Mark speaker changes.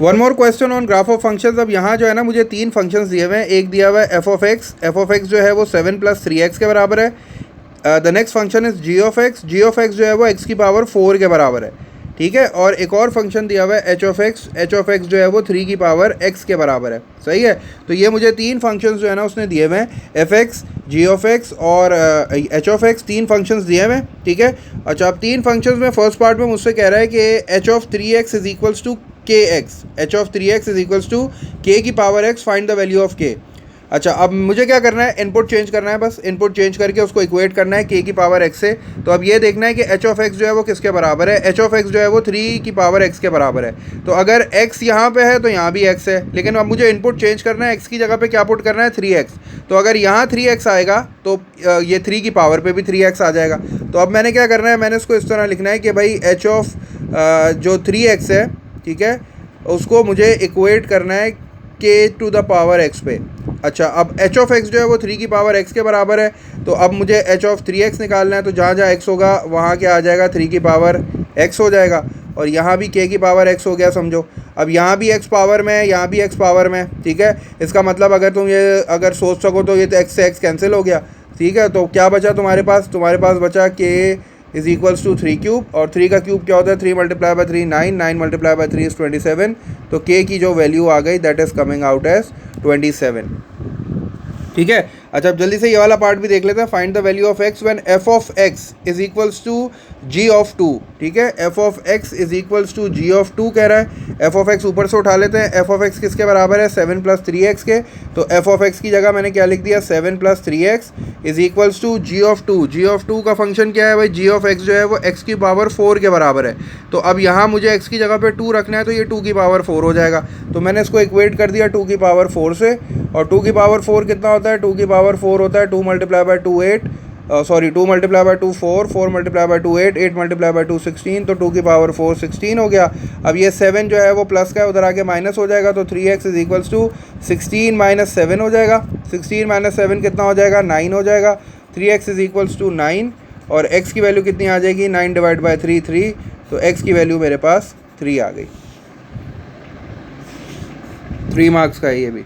Speaker 1: One more question on graph of functions. अब यहाँ जो है ना मुझे 3 फंक्शंस दिए हुए हैं। एक दिया हुआ है एफ ऑफ एक्स जो है वो 7 + 3x के बराबर है। The next function is G of X जो है वो x की पावर 4 के बराबर है, ठीक है। और एक और फंक्शन दिया हुआ है एच ऑफ एक्स जो है वो 3 की पावर x के बराबर है, सही है। तो ये मुझे 3 फंक्शंस जो है ना उसने दिए हुए हैं, F X, G of X और एच ऑफ एक्स, 3 फंक्शंस दिए हुए हैं, ठीक है। अच्छा, अब 3 फंक्शंस में फर्स्ट पार्ट में मुझसे कह रहा है कि H of 3x is equals to K X, H of 3x is equals to K की power x, find the value of K. अच्छा, अब मुझे क्या करना है, इनपुट चेंज करना है, बस इनपुट चेंज करके उसको इक्वेट करना है k की पावर x से। तो अब ये देखना है कि h ऑफ x जो है वो किसके बराबर है, h ऑफ x जो है वो 3 की पावर x के बराबर है। तो अगर x यहाँ पे है तो यहाँ भी x है, लेकिन अब मुझे इनपुट चेंज करना है, x की जगह पे क्या पुट करना है, 3x। तो अगर यहाँ 3x आएगा तो ये 3 की पावर पे भी 3x आ जाएगा। तो अब मैंने क्या करना है, मैंने इसको इस तरह लिखना है कि भाई h ऑफ जो 3x है, ठीक है, उसको मुझे इक्वेट करना है k to the power x पे। अच्छा, अब h ऑफ x जो है वो 3 की पावर x के बराबर है। तो अब मुझे h ऑफ 3x निकालना है, तो जहाँ जहाँ x होगा वहाँ क्या आ जाएगा, 3 की पावर x हो जाएगा। और यहाँ भी k की पावर x हो गया, समझो। अब यहाँ भी x पावर में है, यहाँ भी x पावर में, ठीक है। इसका मतलब अगर तुम ये अगर सोच सको तो ये तो x से x कैंसिल हो गया, ठीक है। तो क्या बचा तुम्हारे पास बचा k is equals to 3 cube, और 3 का क्यूब क्या होता है, 3 × 3 9, 9 × 3 इज़ 27। तो k की जो वैल्यू आ गई that is coming out as 27, ठीक है। अच्छा, अब जल्दी से ये वाला पार्ट भी देख लेते हैं। Find the value of x when f of x is equals to g of 2, ठीक है। f of x is equals to g of 2 कह रहा है। f ऑफ x ऊपर से उठा लेते हैं। f ऑफ x किसके बराबर है, 7 + 3x के। तो f ऑफ x की जगह मैंने क्या लिख दिया, 7 + 3x is equals to g of 2। g of 2 का फंक्शन क्या है भाई, g ऑफ x जो है वो x की पावर 4 के बराबर है। तो अब यहाँ मुझे x की जगह पे 2 रखना है, तो ये 2 की पावर 4 हो जाएगा। तो मैंने इसको इक्वेट कर दिया 2 की पावर 4 से। और 2 की पावर 4 कितना होता है, 2 की पावर 4 होता है 2 × 2 8, सॉरी 2 × 2 4, 4 × 2 8, 8 × 2 16। तो 2 की पावर 4 16 हो गया। अब ये 7 जो है वो प्लस का है, उधर आके माइनस हो जाएगा। तो 3x इज इक्वल्स टू 16 - 7 हो जाएगा। 16 - 7 कितना हो जाएगा, 9 हो जाएगा। 3x इज इक्वल्स टू 9, और x की वैल्यू कितनी आ जाएगी, 9 / 3 3। तो x की वैल्यू मेरे पास 3 आ गई। 3 मार्क्स का है ये भी।